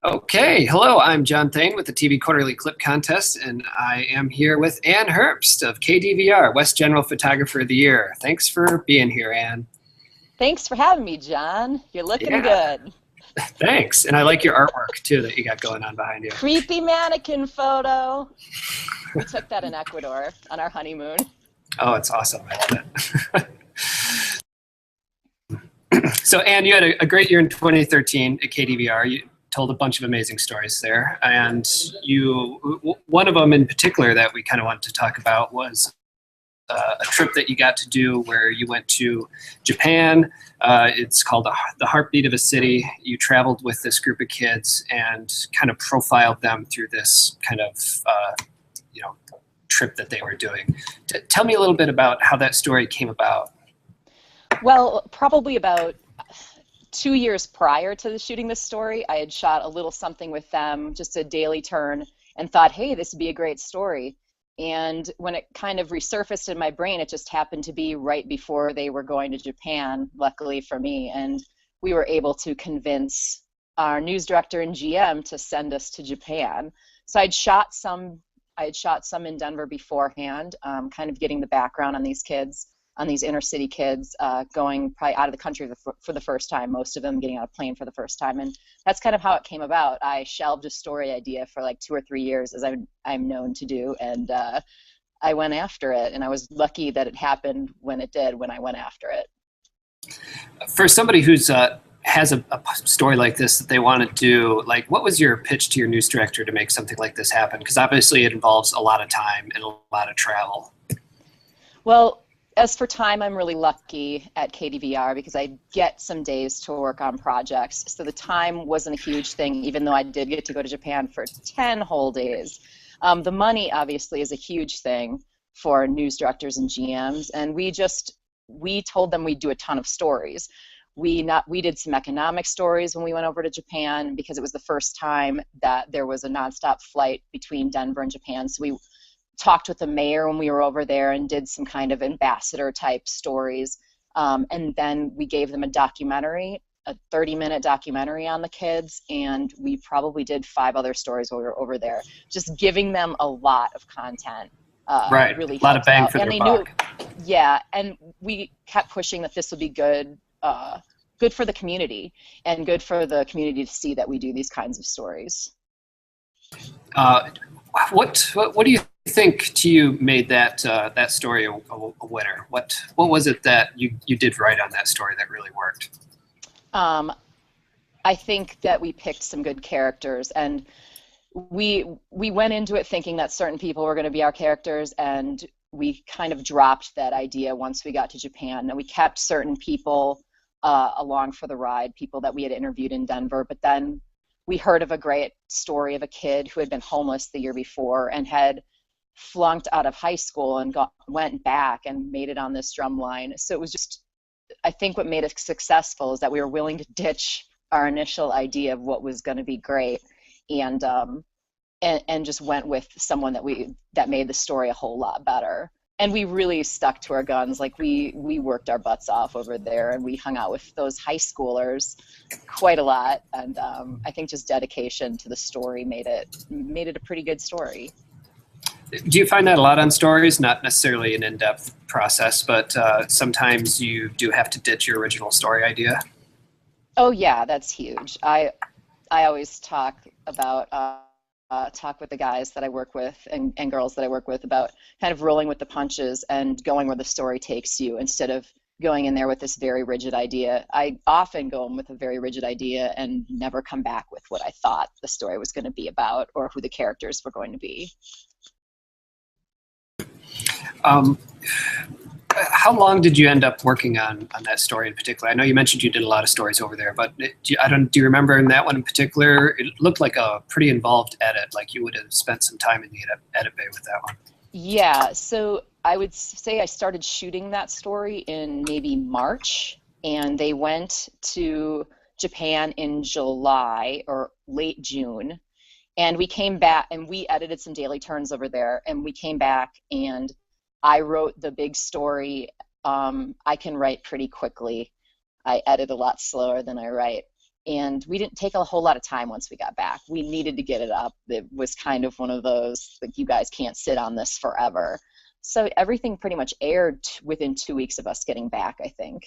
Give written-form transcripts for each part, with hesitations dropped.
Okay, hello, I'm John Thane with the TV Quarterly Clip Contest, and I am here with Anne Herbst of KDVR, West General Photographer of the Year. Thanks for being here, Anne. Thanks for having me, John. You're looking Yeah, good. thanks. And I like your artwork, too, that you got going on behind you. Creepy mannequin photo. We took that in Ecuador on our honeymoon. Oh, it's awesome. I love it. So, Anne, you had a great year in 2013 at KDVR. You told a bunch of amazing stories there. And one of them in particular that we kind of wanted to talk about was a trip that you got to do where you went to Japan. It's called The Heartbeat of a City. You traveled with this group of kids and kind of profiled them through this kind of trip that they were doing. Tell me a little bit about how that story came about. Well, probably about 2 years prior to shooting this story, I had shot a little something with them, just a daily turn, and thought, hey, this would be a great story. And when it kind of resurfaced in my brain, it just happened to be right before they were going to Japan, luckily for me. And we were able to convince our news director and GM to send us to Japan. So I had shot some in Denver beforehand, kind of getting the background on these kids, on these inner city kids going probably out of the country for the first time, most of them getting on a plane for the first time. And that's kind of how it came about. I shelved a story idea for like 2 or 3 years, as I'm known to do, and I went after it. And I was lucky that it happened when it did, when I went after it. For somebody who's has a story like this that they want to do, like, what was your pitch to your news director to make something like this happen? Because obviously it involves a lot of time and a lot of travel. Well, as for time, I'm really lucky at KDVR because I get some days to work on projects. So the time wasn't a huge thing, even though I did get to go to Japan for 10 whole days. The money, obviously, is a huge thing for news directors and GMs. And we told them we'd do a ton of stories. We did some economic stories when we went over to Japan because it was the first time that there was a nonstop flight between Denver and Japan. So we talked with the mayor when we were over there and did some kind of ambassador type stories. And then we gave them a 30-minute documentary on the kids, and we probably did 5 other stories while we were over there, just giving them a lot of content. Right, really a lot of bang out. for And their they buck. yeah, and we kept pushing that this would be good for the community and good for the community to see that we do these kinds of stories. What do you think to you made that that story a winner? What was it that you did right on that story that really worked? I think that we picked some good characters, and we went into it thinking that certain people were going to be our characters, and we kind of dropped that idea once we got to Japan. And we kept certain people along for the ride, people that we had interviewed in Denver, but then we heard of a great story of a kid who had been homeless the year before and had flunked out of high school and went back and made it on this drum line. So it was just, I think what made it successful is that we were willing to ditch our initial idea of what was going to be great and just went with someone that made the story a whole lot better. And we really stuck to our guns. Like we worked our butts off over there, and we hung out with those high schoolers quite a lot. And I think just dedication to the story made it a pretty good story. Do you find that a lot on stories? Not necessarily an in-depth process, but sometimes you do have to ditch your original story idea. Oh yeah, that's huge. I always talk with the guys that I work with and girls that I work with about kind of rolling with the punches and going where the story takes you instead of going in there with this very rigid idea. I often go in with a very rigid idea and never come back with what I thought the story was going to be about or who the characters were going to be. How long did you end up working on that story in particular? I know you mentioned you did a lot of stories over there, but do you remember in that one in particular? It looked like a pretty involved edit, like you would have spent some time in the edit bay with that one. Yeah, so I would say I started shooting that story in maybe March, and they went to Japan in July or late June. And we came back and we edited some daily turns over there, and we came back and I wrote the big story. I can write pretty quickly. I edit a lot slower than I write. And we didn't take a whole lot of time once we got back. We needed to get it up. It was kind of one of those, like, you guys can't sit on this forever. So everything pretty much aired within 2 weeks of us getting back, I think.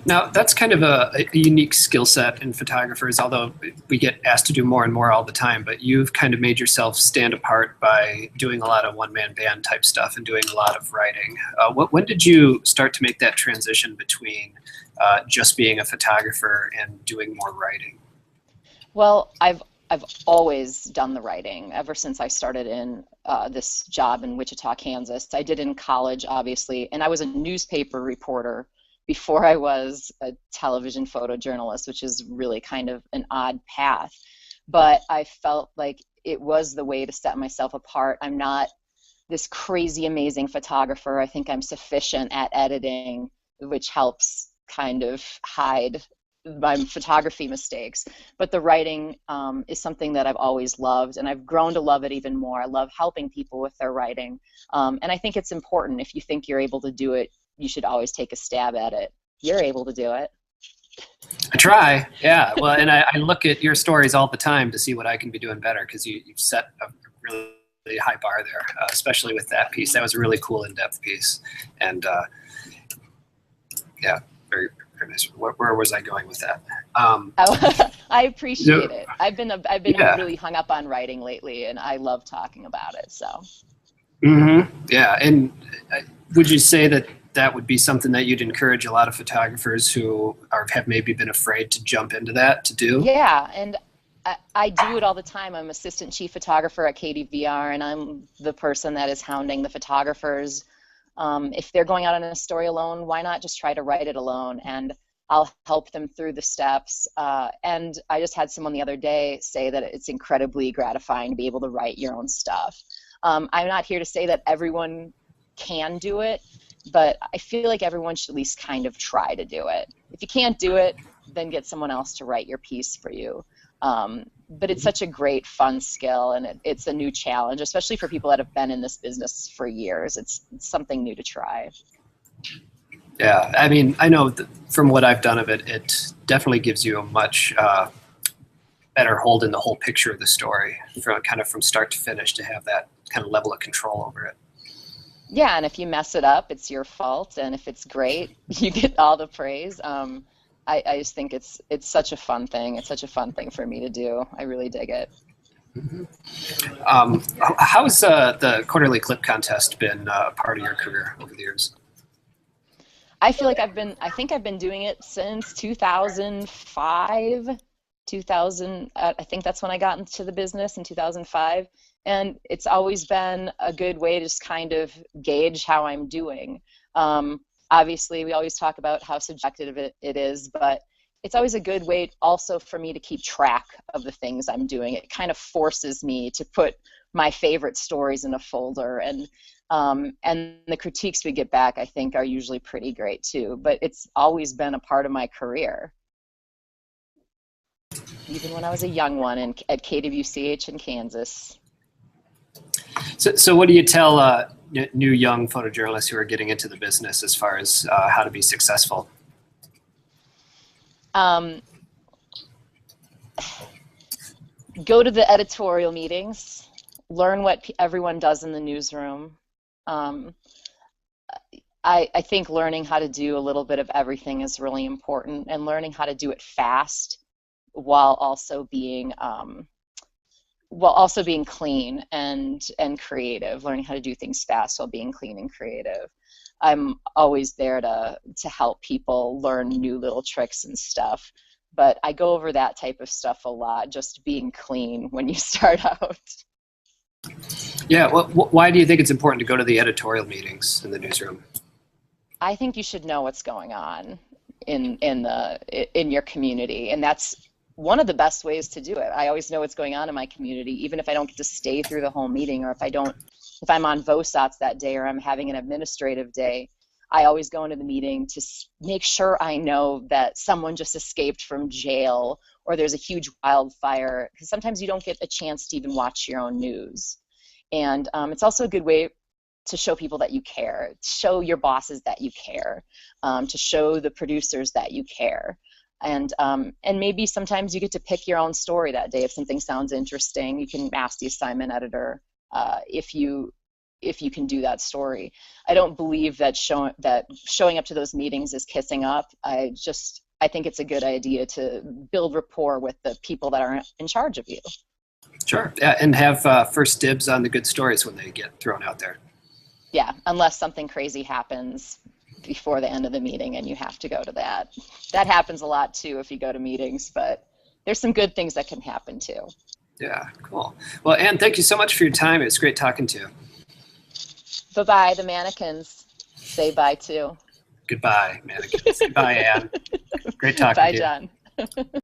Now, that's kind of a unique skill set in photographers, although we get asked to do more and more all the time, but you've kind of made yourself stand apart by doing a lot of one-man band type stuff and doing a lot of writing. When did you start to make that transition between just being a photographer and doing more writing? Well, I've always done the writing ever since I started in this job in Wichita, Kansas. I did it in college, obviously, and I was a newspaper reporter before I was a television photojournalist, which is really kind of an odd path. But I felt like it was the way to set myself apart. I'm not this crazy amazing photographer. I think I'm sufficient at editing, which helps kind of hide my photography mistakes. But the writing is something that I've always loved, and I've grown to love it even more. I love helping people with their writing. And I think it's important. If you think you're able to do it, you should always take a stab at it. You're able to do it. I try, yeah. Well, and I look at your stories all the time to see what I can be doing better, because you've set a really high bar there, especially with that piece. That was a really cool in-depth piece. And yeah, very, very nice. Where was I going with that? I appreciate it. I've been yeah. really hung up on writing lately, and I love talking about it. So. Yeah, and would you say that that would be something that you'd encourage a lot of photographers who have maybe been afraid to jump into that to do? Yeah, and I do it all the time. I'm assistant chief photographer at KDVR, and I'm the person that is hounding the photographers. If they're going out on a story alone, why not just try to write it alone? And I'll help them through the steps. And I just had someone the other day say that it's incredibly gratifying to be able to write your own stuff. I'm not here to say that everyone can do it, but I feel like everyone should at least kind of try to do it. If you can't do it, then get someone else to write your piece for you. But it's such a great, fun skill, and it's a new challenge, especially for people that have been in this business for years. It's something new to try. Yeah, I mean, I know from what I've done of it, it definitely gives you a much better hold in the whole picture of the story, from start to finish, to have that kind of level of control over it. Yeah, and if you mess it up, it's your fault, and if it's great, you get all the praise. I just think it's such a fun thing. It's such a fun thing for me to do. I really dig it. How's the quarterly clip contest been a part of your career over the years? I feel like I think I've been doing it since 2005. I think that's when I got into the business, in 2005. And it's always been a good way to just kind of gauge how I'm doing. Obviously, we always talk about how subjective it is, but it's always a good way also for me to keep track of the things I'm doing. It kind of forces me to put my favorite stories in a folder, and the critiques we get back, I think, are usually pretty great too. But it's always been a part of my career, even when I was a young one at KWCH in Kansas. So what do you tell new young photojournalists who are getting into the business as far as how to be successful? Go to the editorial meetings, learn what everyone does in the newsroom. I think learning how to do a little bit of everything is really important, and learning how to do it fast while also being clean and creative. Learning how to do things fast while being clean and creative. I'm always there to help people learn new little tricks and stuff, but I go over that type of stuff a lot, just being clean when you start out. Yeah, well, why do you think it's important to go to the editorial meetings in the newsroom? I think you should know what's going on in your community, and that's one of the best ways to do it. I always know what's going on in my community, even if I don't get to stay through the whole meeting, or if I'm on VOSATs that day, or I'm having an administrative day. I always go into the meeting to make sure I know that someone just escaped from jail, or there's a huge wildfire, because sometimes you don't get a chance to even watch your own news. And it's also a good way to show people that you care, show your bosses that you care, to show the producers that you care. And maybe sometimes you get to pick your own story that day. If something sounds interesting, you can ask the assignment editor if you can do that story. I don't believe that showing up to those meetings is kissing up. I think it's a good idea to build rapport with the people that are in charge of you. Sure. Yeah, and have first dibs on the good stories when they get thrown out there. Yeah, unless something crazy happens before the end of the meeting and you have to go to that. That happens a lot too if you go to meetings, but there's some good things that can happen too. Yeah, cool. Well, Anne, thank you so much for your time. It was great talking to you. Bye-bye, the mannequins. Say bye too. Goodbye, mannequins. Goodbye, Anne. Great talking Bye, to you. John.